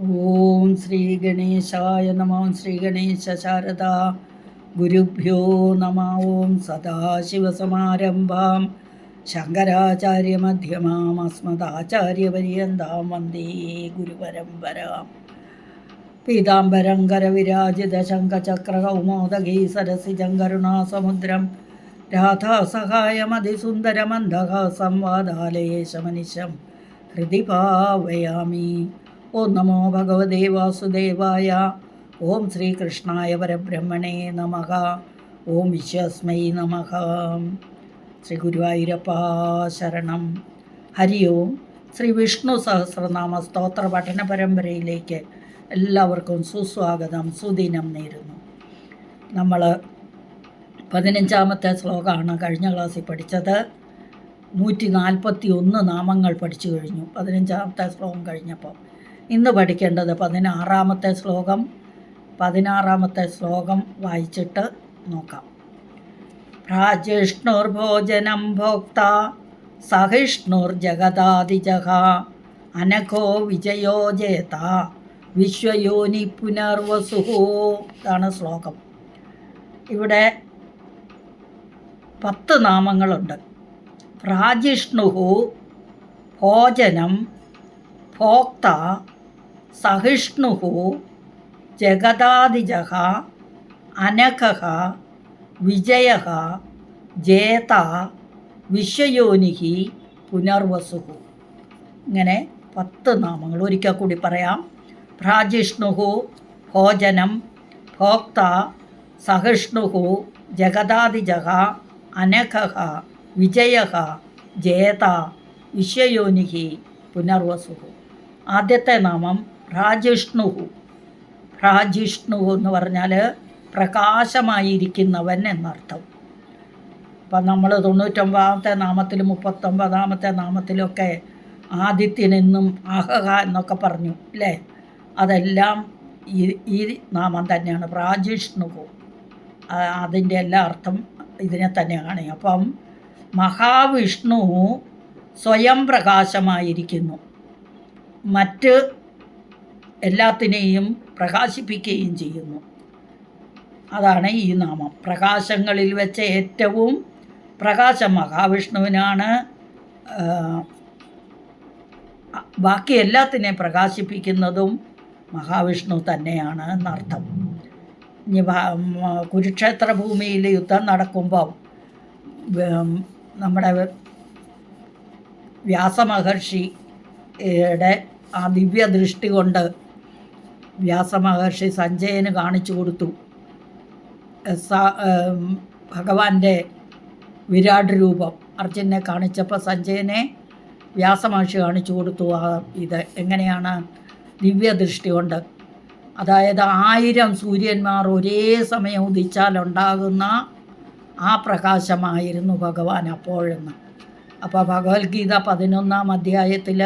ഓം ശ്രീ ഗണേശായ നമ. ശ്രീ ഗണേശ ശാരദാ ഗുരുഭ്യോ നമ. ഓം സദാശിവസമാരംഭാം ശങ്കരാചാര്യമധ്യമാം അസ്മദാചാര്യപര്യന്താം വന്ദേ ഗുരുപരമ്പരാം. പീതാംബരം കരവിരാജിത ശംഖചക്രകൗമോദഗീ സരസിജം കരുണാസമുദ്രം രാധാസഹായമതിസുന്ദരമന്ദഹാസം വാദാലയേശമനിശം ഹൃദി ഭാവയാമി. ഓം നമോ ഭഗവതേ വാസുദേവായ. ഓം ശ്രീകൃഷ്ണായ പരബ്രഹ്മണേ നമഃ. ഓം വിശ്വസ്മൈ നമഃ. ശ്രീ ഗുരുവായൂരപ്പാ ശരണം. ഹരി ഓം. ശ്രീ വിഷ്ണു സഹസ്രനാമ സ്തോത്ര പഠന പരമ്പരയിലേക്ക് എല്ലാവർക്കും സുസ്വാഗതം, സുദിനം നേരുന്നു. നമ്മൾ 15ാമത്തെ ശ്ലോകമാണ് കഴിഞ്ഞ ക്ലാസ്സിൽ പഠിച്ചത്. 141 നാമങ്ങൾ പഠിച്ചു കഴിഞ്ഞു 15ാമത്തെ ശ്ലോകം കഴിഞ്ഞപ്പോൾ. ഇന്ന് പഠിക്കേണ്ടത് 16ാമത്തെ ശ്ലോകം. 16ാമത്തെ ശ്ലോകം വായിച്ചിട്ട് നോക്കാം. പ്രാജിഷ്ണുർഭോജനം ഭോക്ത സഹിഷ്ണുർജഗതാദിജഃ അനഘോ വിജയോ ജേത വിശ്വയോനി പുനർവസുഃ. ഇതാണ് ശ്ലോകം. ഇവിടെ 10 നാമങ്ങളുണ്ട്. പ്രാജിഷ്ണുഹു ഭോജനം ഭോക്ത സഹിഷ്ണുഹു ജഗതാദിജഃ അനഘഃ വിജയഃ ജേത വിശ്വയോനിഃ പുനർവസുഃ. ഇങ്ങനെ 10 നാമങ്ങൾ ഒരിക്കൽ കൂടി പറയാം. പ്രാജിഷ്ണുഹു ഭോജനം ഭോക്ത സഹിഷ്ണുഹു ജഗതാദിജഃ അനഘഃ വിജയഃ ജേത വിശ്വയോനിഃ പുനർവസുഃ. ആദ്യത്തെ നാമം പ്രാജിഷ്ണുഹു. പ്രാജിഷ്ണുഹു എന്ന് പറഞ്ഞാൽ പ്രകാശമായിരിക്കുന്നവൻ എന്നർത്ഥം. അപ്പം നമ്മൾ 99ാമത്തെ നാമത്തിലും 39ാമത്തെ നാമത്തിലൊക്കെ ആദിത്യനെന്നും അഹഹ എന്നൊക്കെ പറഞ്ഞു അല്ലേ? അതെല്ലാം ഈ നാമം തന്നെയാണ്, പ്രാജിഷ്ണുഹു. അതിൻ്റെ എല്ലാ അർത്ഥം ഇതിനെ തന്നെയാണ്. അപ്പം മഹാവിഷ്ണു സ്വയം പ്രകാശമായിരിക്കുന്നു, മറ്റ് എല്ലാത്തിനെയും പ്രകാശിപ്പിക്കുകയും ചെയ്യുന്നു. അതാണ് ഈ നാമം. പ്രകാശങ്ങളിൽ വെച്ച് ഏറ്റവും പ്രകാശം മഹാവിഷ്ണുവിനാണ്. ബാക്കി എല്ലാത്തിനെയും പ്രകാശിപ്പിക്കുന്നതും മഹാവിഷ്ണു തന്നെയാണ് എന്നർത്ഥം. ഇനി കുരുക്ഷേത്ര ഭൂമിയിൽ യുദ്ധം നടക്കുമ്പോൾ നമ്മുടെ വ്യാസമഹർഷിയുടെ ആ ദിവ്യദൃഷ്ടി കൊണ്ട് വ്യാസമഹർഷി സഞ്ജയന് കാണിച്ചു കൊടുത്തു. ഭഗവാന്റെ വിരാട് രൂപം അർജുനെ കാണിച്ചപ്പോൾ സഞ്ജയനെ വ്യാസമഹർഷി കാണിച്ചു കൊടുത്തു. ഇത് എങ്ങനെയാണ്? ദിവ്യദൃഷ്ടി കൊണ്ട്. അതായത് 1000 സൂര്യന്മാർ ഒരേ സമയം ഉദിച്ചാലുണ്ടാകുന്ന ആ പ്രകാശമായിരുന്നു ഭഗവാൻ അപ്പോഴെന്ന്. അപ്പോൾ ഭഗവത്ഗീത 11ാം അധ്യായത്തിൽ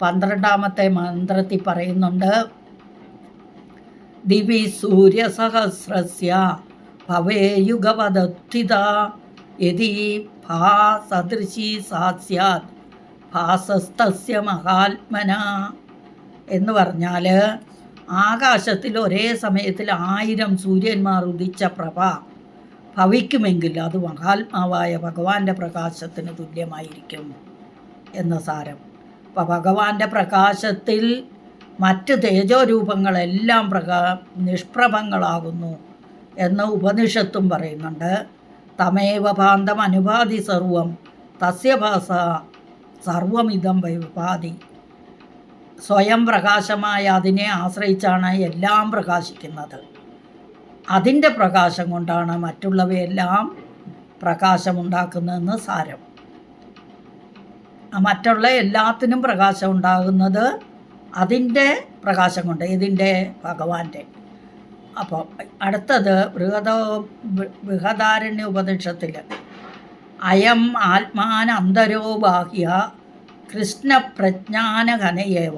12ാമത്തെ മന്ത്രത്തിൽ പറയുന്നുണ്ട്, ദിവി സൂര്യസഹസ്രസ്യ ഭവേയുഗപദസ്ഥിത യതി ഭാസദൃശി സാസ്യാത് ഭാസസ്തസ്യ മഹാത്മന. എന്ന് പറഞ്ഞാൽ ആകാശത്തിൽ ഒരേ സമയത്തിൽ 1000 സൂര്യന്മാർ ഉദിച്ച പ്രഭ ഭവിക്കുമെങ്കിൽ അത് മഹാത്മാവായ ഭഗവാന്റെ പ്രകാശത്തിന് തുല്യമായിരിക്കും എന്ന് സാരം. അപ്പോൾ ഭഗവാന്റെ പ്രകാശത്തിൽ മറ്റ് തേജോരൂപങ്ങളെല്ലാം നിഷ്പ്രഭങ്ങളാകുന്നു എന്ന് ഉപനിഷത്തും പറയുന്നുണ്ട്. തമേവ ഭാന്തം അനുപാതി സർവം തസ്യ ഭാസ സർവമിതം വിഭാതി. സ്വയം പ്രകാശമായ അതിനെ ആശ്രയിച്ചാണ് എല്ലാം പ്രകാശിക്കുന്നത്. അതിൻ്റെ പ്രകാശം കൊണ്ടാണ് മറ്റുള്ളവയെല്ലാം പ്രകാശമുണ്ടാക്കുന്നതെന്ന് സാരം. മറ്റുള്ള എല്ലാത്തിനും പ്രകാശം ഉണ്ടാകുന്നത് അതിൻ്റെ പ്രകാശം കൊണ്ട്, ഇതിൻ്റെ ഭഗവാന്റെ. അപ്പോൾ അടുത്തത് ബൃഹദാരണ്യ ഉപനിഷത്തിൽ അയം ആത്മാൻ അന്തരോ ബാഹ്യ കൃഷ്ണപ്രജ്ഞാനഘനയേവ.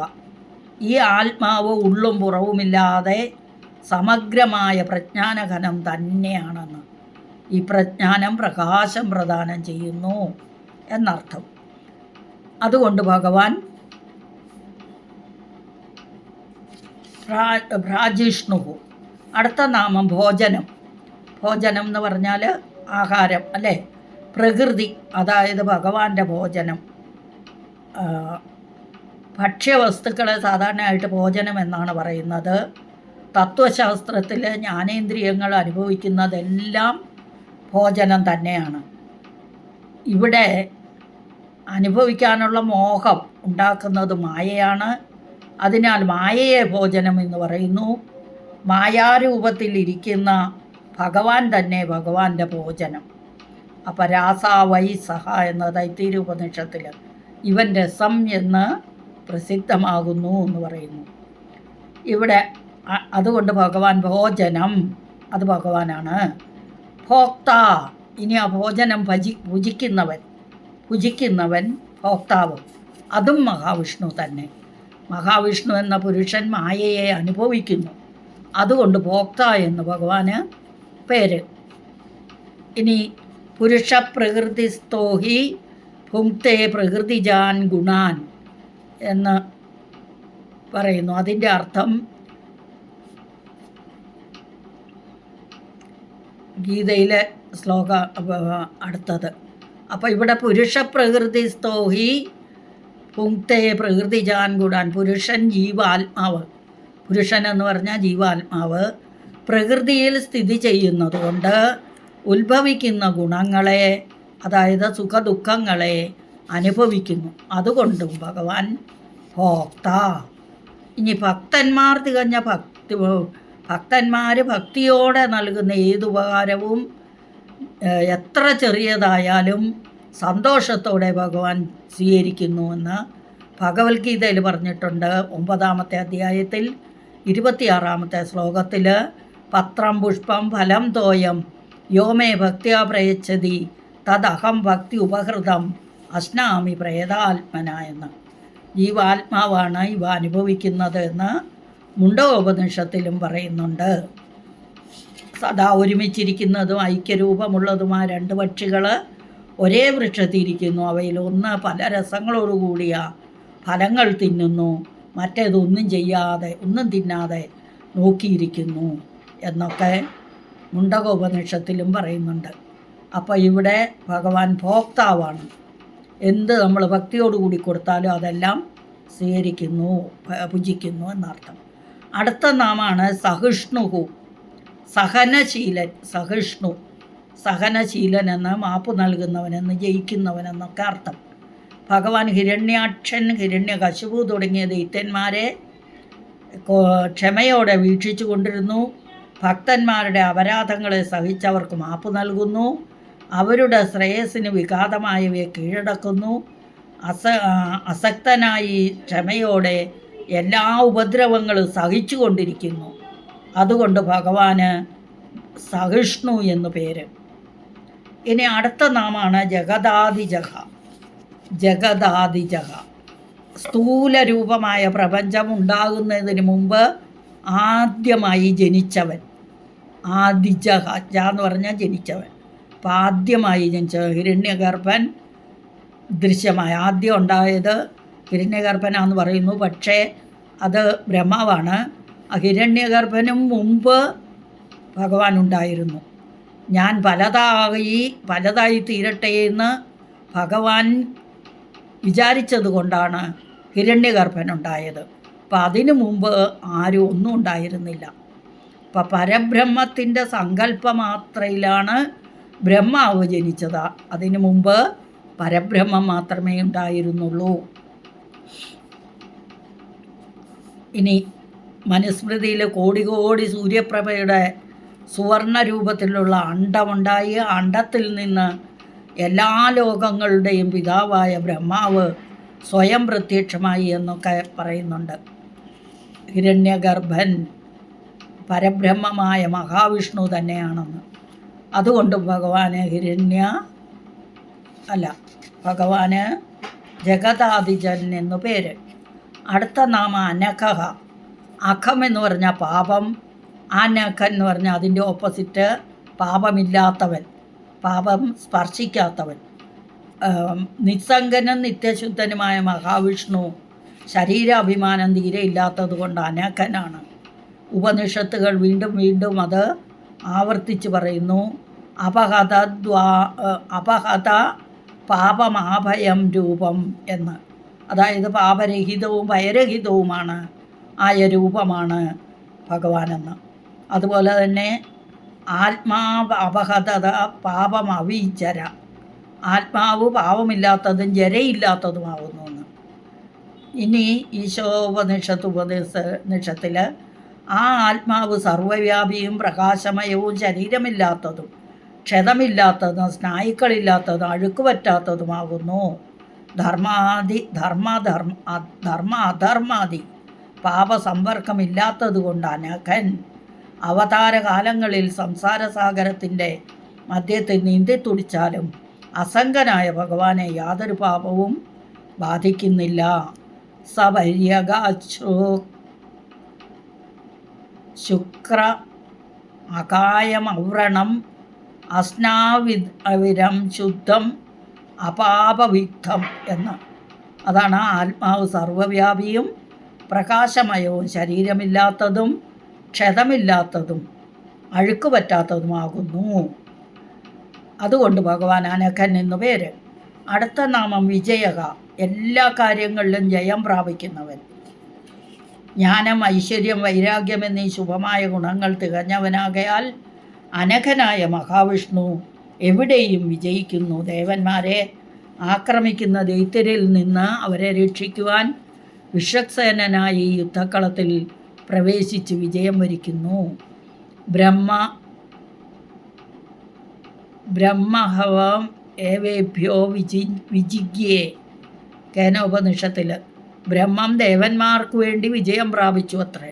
ഈ ആത്മാവ് ഉള്ളും പുറവുമില്ലാതെ സമഗ്രമായ പ്രജ്ഞാനഘനം തന്നെയാണെന്ന്. ഈ പ്രജ്ഞാനം പ്രകാശം പ്രദാനം ചെയ്യുന്നു എന്നർത്ഥം. അതുകൊണ്ട് ഭഗവാൻ ഭ്രാജിഷ്ണു. അടുത്ത നാമം ഭോജനം. ഭോജനം എന്ന് പറഞ്ഞാൽ ആഹാരം അല്ലേ? പ്രകൃതി, അതായത് ഭഗവാന്റെ ഭോജനം. ഭക്ഷ്യവസ്തുക്കളെ സാധാരണയായിട്ട് ഭോജനം എന്നാണ് പറയുന്നത്. തത്വശാസ്ത്രത്തിൽ ജ്ഞാനേന്ദ്രിയങ്ങൾ അനുഭവിക്കുന്നതെല്ലാം ഭോജനം തന്നെയാണ്. ഇവിടെ അനുഭവിക്കാനുള്ള മോഹം ഉണ്ടാക്കുന്നത് മായയാണ്. അതിനാൽ മായയെ ഭോജനം എന്ന് പറയുന്നു. മായാരൂപത്തിലിരിക്കുന്ന ഭഗവാൻ തന്നെ ഭഗവാന്റെ ഭോജനം. അപ്പം രാസാവൈ സഹ എന്ന തൈത്തിരീയ ഉപനിഷത്തിൽ ഇവൻ രസം എന്ന് പ്രസിദ്ധമാകുന്നു എന്ന് പറയുന്നു. ഇവിടെ അതുകൊണ്ട് ഭഗവാൻ ഭോജനം, അത് ഭഗവാനാണ്. ഭോക്ത, ഇനി ആ ഭോജനം ഭുജിക്കുന്നവൻ ഭോക്താവ്, അതും മഹാവിഷ്ണു തന്നെ. മഹാവിഷ്ണു എന്ന പുരുഷൻ മായയെ അനുഭവിക്കുന്നു, അതുകൊണ്ട് ഭോക്ത എന്ന് ഭഗവാന് പേര്. ഇനി പുരുഷ പ്രകൃതിസ്തോഹി ഭുങ്ക്തേ പ്രകൃതിജാൻ ഗുണാൻ എന്ന് പറയുന്നു. അതിൻ്റെ അർത്ഥം ഗീതയിലെ ശ്ലോക അടുത്തത്. അപ്പോൾ ഇവിടെ പുരുഷ പ്രകൃതിസ്തോഹി ഭുങ്ക്തേ പ്രകൃതിജാൻ ഗുണാൻ. പുരുഷൻ ജീവാത്മാവ്, പുരുഷൻ എന്ന് പറഞ്ഞാൽ ജീവാത്മാവ് പ്രകൃതിയിൽ സ്ഥിതി ചെയ്യുന്നത് കൊണ്ട് ഉത്ഭവിക്കുന്ന ഗുണങ്ങളെ, അതായത് സുഖദുഃഖങ്ങളെ അനുഭവിക്കുന്നു. അതുകൊണ്ടും ഭഗവാൻ ഭോക്ത. ഇനി ഭക്തന്മാർ തികഞ്ഞ ഭക്തന്മാർ ഭക്തിയോടെ നൽകുന്ന ഏതുപകാരവും എത്ര ചെറിയതായാലും സന്തോഷത്തോടെ ഭഗവാൻ സ്വീകരിക്കുന്നുവെന്ന് ഭഗവത്ഗീതയിൽ പറഞ്ഞിട്ടുണ്ട്. 9-ാമത്തെ അധ്യായത്തിൽ 26-ാമത്തെ ശ്ലോകത്തിൽ പത്രം പുഷ്പം ഫലം തോയം യോമേ ഭക്തിയാ പ്രയച്ഛതി തദഹം ഭക്തി ഉപഹൃതം അശ്നാമി പ്രേതാത്മന എന്ന്. ജീവാത്മാവാണ് ഇവ അനുഭവിക്കുന്നത് എന്ന് മുണ്ഡകോപനിഷത്തിലും പറയുന്നുണ്ട്. സദാ ഒരുമിച്ചിരിക്കുന്നതും ഐക്യരൂപമുള്ളതുമായ 2 പക്ഷികൾ ഒരേ വൃക്ഷത്തിരിക്കുന്നു. അവയിൽ ഒന്ന് പല രസങ്ങളോടുകൂടിയ ഫലങ്ങൾ തിന്നുന്നു, മറ്റേതൊന്നും ചെയ്യാതെ, ഒന്നും തിന്നാതെ നോക്കിയിരിക്കുന്നു എന്നൊക്കെ മുണ്ഡകോപനിഷത്തിലും പറയുന്നുണ്ട്. അപ്പോൾ ഇവിടെ ഭഗവാൻ ഭോക്താവാണ്. എന്ത് നമ്മൾ ഭക്തിയോടുകൂടി കൊടുത്താലും അതെല്ലാം സ്വീകരിക്കുന്നു, ഭുജിക്കുന്നു എന്നർത്ഥം. അടുത്ത നാമാണ് സഹിഷ്ണുഹു, സഹനശീലൻ. സഹിഷ്ണു, സഹനശീലൻ എന്ന് മാപ്പ് നൽകുന്നവനെന്ന്, ജയിക്കുന്നവനെന്നൊക്കെ അർത്ഥം. ഭഗവാൻ ഹിരണ്യാക്ഷൻ, ഹിരണ്യകശിപു തുടങ്ങിയ ദൈത്യന്മാരെ ക്ഷമയോടെ വീക്ഷിച്ചു കൊണ്ടിരുന്നു. ഭക്തന്മാരുടെ അപരാധങ്ങളെ സഹിച്ചവർക്ക് മാപ്പ് നൽകുന്നു. അവരുടെ ശ്രേയസ്സിന് വിഘാതമായവയെ കീഴടക്കുന്നു. അസക്തനായി ക്ഷമയോടെ എല്ലാ ഉപദ്രവങ്ങളും സഹിച്ചു കൊണ്ടിരിക്കുന്നു. അതുകൊണ്ട് ഭഗവാന് സഹിഷ്ണു എന്നു പേര്. ഇനി അടുത്ത നാമാണ് ജഗദാദിജഹ. ജഗദാദിജഹ, സ്ഥൂല രൂപമായ പ്രപഞ്ചം ഉണ്ടാകുന്നതിന് മുമ്പ് ആദ്യമായി ജനിച്ചവൻ. ആദിജഹ, ജ എന്ന് പറഞ്ഞാൽ ജനിച്ചവൻ. അപ്പം ആദ്യമായി ജനിച്ചവൻ ഹിരണ്യഗർഭൻ ദൃശ്യമായ. ആദ്യം ഉണ്ടായത് ഹിരണ്യഗർഭനാന്ന് പറയുന്നു, പക്ഷേ അത് ബ്രഹ്മാവാണ്. ആ ഹിരണ്യഗർഭനും മുമ്പ് ഭഗവാൻ ഉണ്ടായിരുന്നു. ഞാൻ പലതായി തീരട്ടെ എന്ന് ഭഗവാൻ വിചാരിച്ചത് കൊണ്ടാണ് ഹിരണ്യഗർഭനുണ്ടായത്. അപ്പം അതിനു മുമ്പ് ആരും ഒന്നും ഉണ്ടായിരുന്നില്ല. അപ്പം പരബ്രഹ്മത്തിൻ്റെ സങ്കല്പമാത്രയിലാണ് ബ്രഹ്മാവ് ജനിച്ചത്. അതിനു മുമ്പ് പരബ്രഹ്മം മാത്രമേ ഉണ്ടായിരുന്നുള്ളൂ. ഇനി മനുസ്മൃതിയിൽ കോടി കോടി സൂര്യപ്രഭയുടെ സുവർണ രൂപത്തിലുള്ള അണ്ടമുണ്ടായി. അണ്ടത്തിൽ നിന്ന് എല്ലാ ലോകങ്ങളുടെയും പിതാവായ ബ്രഹ്മാവ് സ്വയം പ്രത്യക്ഷമായി എന്നൊക്കെ പറയുന്നുണ്ട്. ഹിരണ്യഗർഭൻ പരബ്രഹ്മമായ മഹാവിഷ്ണു തന്നെയാണെന്ന്. അതുകൊണ്ട് ഭഗവാന് ജഗദാദിജൻ എന്നു പേര്. അടുത്ത നാമ അനഘഹ. അഖം എന്ന് പറഞ്ഞാൽ പാപം, അനഘൻ എന്ന് പറഞ്ഞാൽ അതിൻ്റെ ഓപ്പോസിറ്റ് പാപമില്ലാത്തവൻ, പാപം സ്പർശിക്കാത്തവൻ. നിസ്സംഗനും നിത്യശുദ്ധനുമായ മഹാവിഷ്ണു ശരീരാഭിമാനം തീരെ ഇല്ലാത്തത് കൊണ്ട് അനഘനാണ്. ഉപനിഷത്തുകൾ വീണ്ടും വീണ്ടും അത് ആവർത്തിച്ച് പറയുന്നു. അപഹത പാപമാഭയം രൂപം എന്ന്. അതായത് പാപരഹിതവും ഭയരഹിതവുമാണ് ആയ രൂപമാണ് ഭഗവാനെന്ന്. അതുപോലെ തന്നെ ആത്മാവ് അപഹത പാപം അവീചര, ആത്മാവ് പാവമില്ലാത്തതും ജരയില്ലാത്തതുമാവുന്നു എന്ന്. ഇനി ഈശോപനിഷത്തിൽ ആ ആത്മാവ് സർവ്വവ്യാപിയും പ്രകാശമയവും ശരീരമില്ലാത്തതും ക്ഷതമില്ലാത്തതും സ്നായുക്കളില്ലാത്തതും അഴുക്ക് പറ്റാത്തതുമാകുന്നു. ധർമ്മ അധർമാദി പാപസമ്പർക്കമില്ലാത്തത് കൊണ്ട് അനഘൻ അവതാരകാലങ്ങളിൽ സംസാരസാഗരത്തിൻ്റെ മധ്യത്തിൽ നീന്തി തുടിച്ചാലും അസംഗനായ ഭഗവാനെ യാതൊരു പാപവും ബാധിക്കുന്നില്ല. ശുക്ര അകായമവ്രണം അസ്നാവിരം ശുദ്ധം അപാപവിദ്ധം എന്ന്. അതാണ് ആത്മാവ് സർവ്വവ്യാപിയും പ്രകാശമയവും ശരീരമില്ലാത്തതും ക്ഷതമില്ലാത്തതും അഴുക്ക് പറ്റാത്തതുമാകുന്നു. അതുകൊണ്ട് ഭഗവാൻ അനഘൻ എന്നു പേര്. അടുത്ത നാമം വിജയക, എല്ലാ കാര്യങ്ങളിലും ജയം പ്രാപിക്കുന്നവൻ. ജ്ഞാനം, ഐശ്വര്യം, വൈരാഗ്യം എന്നീ ശുഭമായ ഗുണങ്ങൾ തികഞ്ഞവനാകയാൽ അനഘനായ മഹാവിഷ്ണു എവിടെയും വിജയിക്കുന്നു. ദേവന്മാരെ ആക്രമിക്കുന്ന ദൈത്യരിൽ നിന്ന് അവരെ രക്ഷിക്കുവാൻ വിശ്വക്സേനനായി യുദ്ധക്കളത്തിൽ പ്രവേശിച്ച് വിജയം വരിക്കുന്നു. ബ്രഹ്മഹവം ഏവേഭ്യോ വിജിഗ്യേ കേനോപനിഷത്തിൽ ബ്രഹ്മം ദേവന്മാർക്ക് വേണ്ടി വിജയം പ്രാപിച്ചു അത്രേ.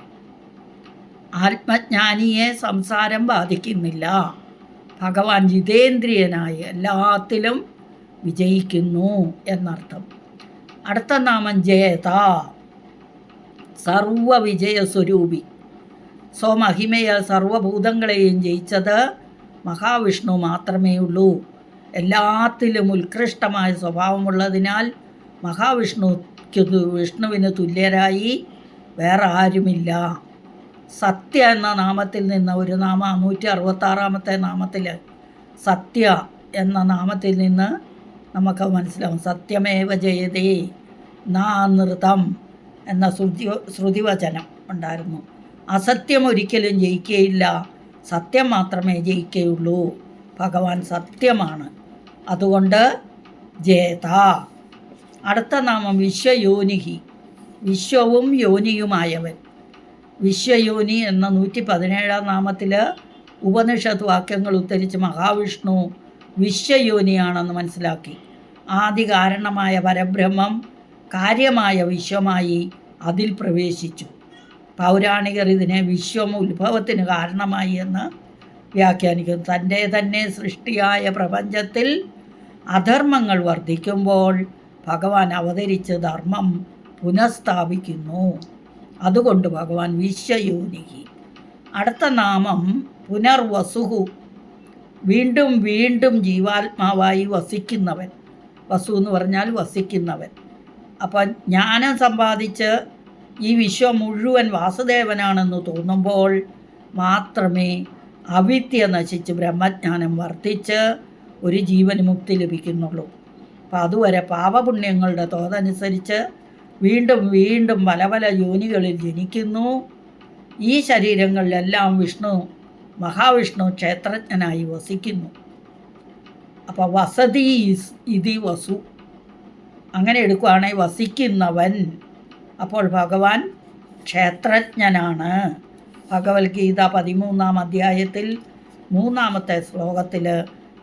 ആത്മജ്ഞാനിയെ സംസാരം ബാധിക്കുന്നില്ല. ഭഗവാൻ ജിതേന്ദ്രിയനായി എല്ലാത്തിലും വിജയിക്കുന്നു എന്നർത്ഥം. അടുത്ത നാമം ജേത, സർവവിജയസ്വരൂപി. സ്വമഹിമയാൽ സർവഭൂതങ്ങളെയും ജയിച്ചത് മഹാവിഷ്ണു മാത്രമേ ഉള്ളൂ. എല്ലാത്തിലും ഉത്കൃഷ്ടമായ സ്വഭാവമുള്ളതിനാൽ വിഷ്ണുവിന് തുല്യരായി വേറെ ആരുമില്ല. സത്യ എന്ന നാമത്തിൽ നിന്ന് ഒരു നാമം 166-ാമത്തെ നാമത്തിൽ സത്യ എന്ന നാമത്തിൽ നിന്ന് നമുക്ക് മനസ്സിലാവും. സത്യമേവ ജയതേ നാനൃതം എന്ന ശ്രുതിവചനം ഉണ്ടായിരുന്നു. അസത്യം ഒരിക്കലും ജയിക്കുകയില്ല, സത്യം മാത്രമേ ജയിക്കുകയുള്ളൂ. ഭഗവാൻ സത്യമാണ്, അതുകൊണ്ട് ജേത. അടുത്ത നാമം വിശ്വയോനിഹി, വിശ്വവും യോനിയുമായവൻ. വിശ്വയോനി എന്ന 117-ാം നാമത്തിൽ ഉപനിഷത്ത് വാക്യങ്ങൾ ഉദ്ധരിച്ച് മഹാവിഷ്ണു വിശ്വയോനിയാണെന്ന് മനസ്സിലാക്കി. ആദി കാരണമായ പരബ്രഹ്മം കാര്യമായ വിശ്വമായി അതിൽ പ്രവേശിച്ചു. പൗരാണികർ ഇതിനെ വിശ്വം ഉത്ഭവത്തിന് കാരണമായി എന്ന് വ്യാഖ്യാനിക്കുന്നു. തൻ്റെ തന്നെ സൃഷ്ടിയായ പ്രപഞ്ചത്തിൽ അധർമ്മങ്ങൾ വർദ്ധിക്കുമ്പോൾ ഭഗവാൻ അവതരിച്ച് ധർമ്മം പുനഃസ്ഥാപിക്കുന്നു. അതുകൊണ്ട് ഭഗവാൻ വിശ്വയോനിഹി. അടുത്ത നാമം പുനർവസുഹു, വീണ്ടും വീണ്ടും ജീവാത്മാവായി വസിക്കുന്നവൻ. വസു എന്ന് പറഞ്ഞാൽ വസിക്കുന്നവൻ. അപ്പം ജ്ഞാനം സമ്പാദിച്ച് ഈ വിശ്വം മുഴുവൻ വാസുദേവനാണെന്ന് തോന്നുമ്പോൾ മാത്രമേ അവിദ്യ നശിച്ച് ബ്രഹ്മജ്ഞാനം വർദ്ധിച്ച് ഒരു ജീവന് മുക്തി ലഭിക്കുന്നുള്ളൂ. അപ്പം അതുവരെ പാപപുണ്യങ്ങളുടെ തോതനുസരിച്ച് വീണ്ടും വീണ്ടും പല പല യോനികളിൽ ജനിക്കുന്നു. ഈ ശരീരങ്ങളിലെല്ലാം മഹാവിഷ്ണു ക്ഷേത്രജ്ഞനായി വസിക്കുന്നു. അപ്പോൾ വസതി ഇതി വസു, അങ്ങനെ എടുക്കുകയാണെങ്കിൽ വസിക്കുന്നവൻ. അപ്പോൾ ഭഗവാൻ ക്ഷേത്രജ്ഞനാണ്. ഭഗവത്ഗീത 13-ാം അധ്യായത്തിൽ 3-ാമത്തെ ശ്ലോകത്തിൽ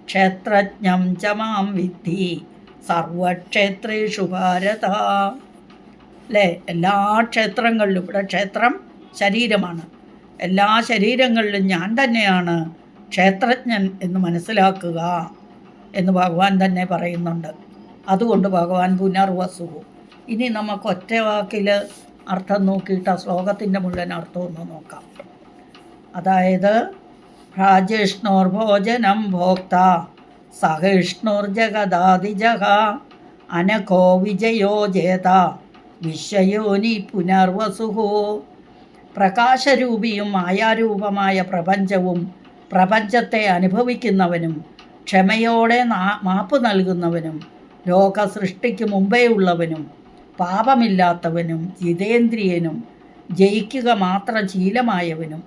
ക്ഷേത്രജ്ഞം ച മാം വിദ്ധി സർവക്ഷേത്രേഷു ഭാരത. അല്ലേ, എല്ലാ ക്ഷേത്രങ്ങളിലും, ഇവിടെ ക്ഷേത്രം ശരീരമാണ്, എല്ലാ ശരീരങ്ങളിലും ഞാൻ തന്നെയാണ് ക്ഷേത്രജ്ഞൻ എന്ന് മനസ്സിലാക്കുക എന്ന് ഭഗവാൻ തന്നെ പറയുന്നുണ്ട്. അതുകൊണ്ട് ഭഗവാൻ പുനർവസു. ഇനി നമുക്ക് ഒറ്റ വാക്കിൽ അർത്ഥം നോക്കിയിട്ട് ആ ശ്ലോകത്തിൻ്റെ മുഴുവൻ അർത്ഥമൊന്ന് നോക്കാം. അതായത് പ്രാജിഷ്ണോർഭോജനം ഭോക്ത സഹിഷ്ണുർജഗദാദിജഹ അനഘോ വിജയോ ജേത വിശ്വയോനി പുനർവസുഹോ. പ്രകാശരൂപിയും മായാരൂപമായ പ്രപഞ്ചവും പ്രപഞ്ചത്തെ അനുഭവിക്കുന്നവനും ക്ഷമയോടെ മാപ്പ് നൽകുന്നവനും ലോക സൃഷ്ടിക്ക് മുമ്പേ ഉള്ളവനും പാപമില്ലാത്തവനും ജിതേന്ദ്രിയനും ജയിക്കുക മാത്രം ശീലമായവനും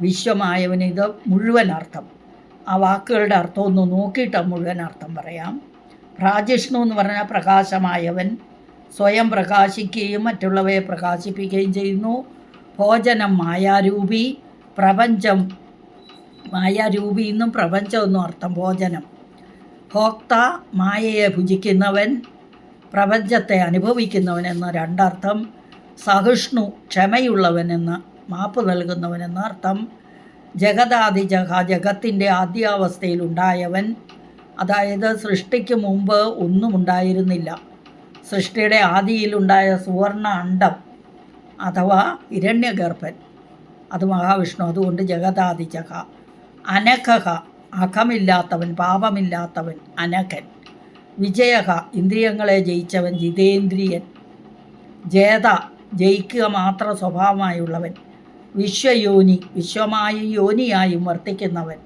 വിശ്വമായവന് ഇത് മുഴുവൻ അർത്ഥം. ആ വാക്കുകളുടെ അർത്ഥം ഒന്ന് നോക്കിയിട്ട് മുഴുവൻ അർത്ഥം പറയാം. പ്രാജിഷ്ണു എന്ന് പറഞ്ഞാൽ പ്രകാശമായവൻ, സ്വയം പ്രകാശിക്കുകയും മറ്റുള്ളവയെ പ്രകാശിപ്പിക്കുകയും ചെയ്യുന്നു. ഭോജനം മായാരൂപി, പ്രപഞ്ചം മായാരൂപി എന്നും പ്രപഞ്ചം എന്നും അർത്ഥം ഭോജനം. ഭോക്ത മായയെ ഭുജിക്കുന്നവൻ, പ്രപഞ്ചത്തെ അനുഭവിക്കുന്നവൻ എന്ന രണ്ടർത്ഥം. സഹിഷ്ണു ക്ഷമയുള്ളവനെന്ന്, മാപ്പ് നൽകുന്നവനെന്ന അർത്ഥം. ജഗദാദിജഹ ജഗത്തിൻ്റെ ആദ്യാവസ്ഥയിലുണ്ടായവൻ, അതായത് സൃഷ്ടിക്ക് മുമ്പ് ഒന്നും ഉണ്ടായിരുന്നില്ല. സൃഷ്ടിയുടെ ആദിയിലുണ്ടായ സുവർണ അണ്ഡം അഥവാ ഹിരണ്യഗർഭൻ, അത് മഹാവിഷ്ണു, അതുകൊണ്ട് ജഗദാദിജഹ. അനഘഹ അഖമില്ലാത്തവൻ, പാപമില്ലാത്തവൻ, അനഘൻ. വിജയഹ ഇന്ദ്രിയങ്ങളെ ജയിച്ചവൻ, ജിതേന്ദ്രിയൻ. ജേത ജയിക്കുക മാത്ര സ്വഭാവമായുള്ളവൻ. വിശ്വയോനി വിശ്വമായും യോനിയായും വർത്തിക്കുന്നവൻ,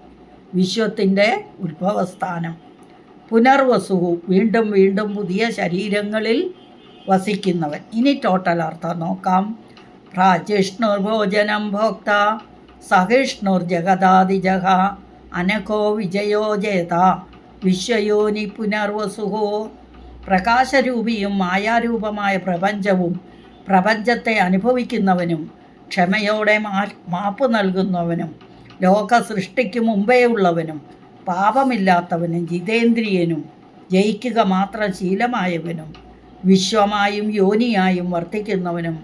വിശ്വത്തിൻ്റെ ഉത്ഭവസ്ഥാനം. പുനർവസുഹു വീണ്ടും വീണ്ടും പുതിയ ശരീരങ്ങളിൽ വസിക്കുന്നവൻ. ഇനി ടോട്ടൽ അർത്ഥം നോക്കാം. പ്രാജിഷ്ണുർഭോജനം ഭോക്ത, സഹിഷ്ണുർ ജഗദാദിജഹ, അനഘോ വിജയോ ജേത, വിശ്വയോനി പുനർവസുഹോ. പ്രകാശരൂപിയും മായാരൂപമായ പ്രപഞ്ചവും പ്രപഞ്ചത്തെ അനുഭവിക്കുന്നവനും ക്ഷമയോടെ മാപ്പ് നൽകുന്നവനും ലോക സൃഷ്ടിക്ക് മുമ്പേ ഉള്ളവനും പാപമില്ലാത്തവനും ജിതേന്ദ്രിയനും ജയിക്കുക മാത്രം ശീലമായവനും വിശ്വമായും യോനിയായും വർത്തിക്കുന്നവനും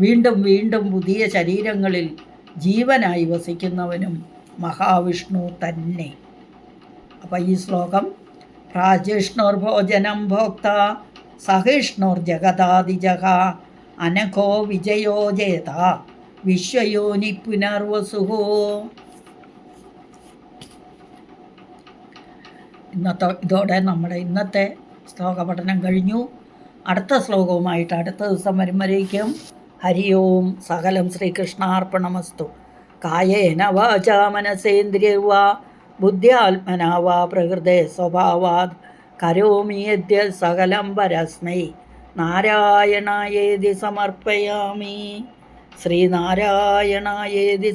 വീണ്ടും വീണ്ടും പുതിയ ശരീരങ്ങളിൽ ജീവനായി വസിക്കുന്നവനും മഹാവിഷ്ണു തന്നെ. അപ്പോൾ ഈ ശ്ലോകം പ്രാജിഷ്ണുർഭോജനം ഭോക്ത, സഹിഷ്ണുർ ജഗദാദിജഹ, അനഘോ വിജയോ ജേത, വിശ്വയോനി പുനർവസുഹോ. ഇതോടെ നമ്മുടെ ഇന്നത്തെ ശ്ലോക പഠനം കഴിഞ്ഞു. അടുത്ത ശ്ലോകവുമായിട്ട് അടുത്ത ദിവസം വരുമ്പോഴേക്കും ഹരി ഓം. സകലം ശ്രീകൃഷ്ണാർപ്പണമസ്തു. കായേന വാചാ മനസേന്ദ്രിയർവാ ബുദ്ധ്യാത്മനാ വാ പ്രകൃതേ സ്വഭാവാത് കരോമി യദ്യ സകലം പരസ്മൈ നാരായണായേതി സമർപ്പയാമി. ശ്രീനാരായണായേതി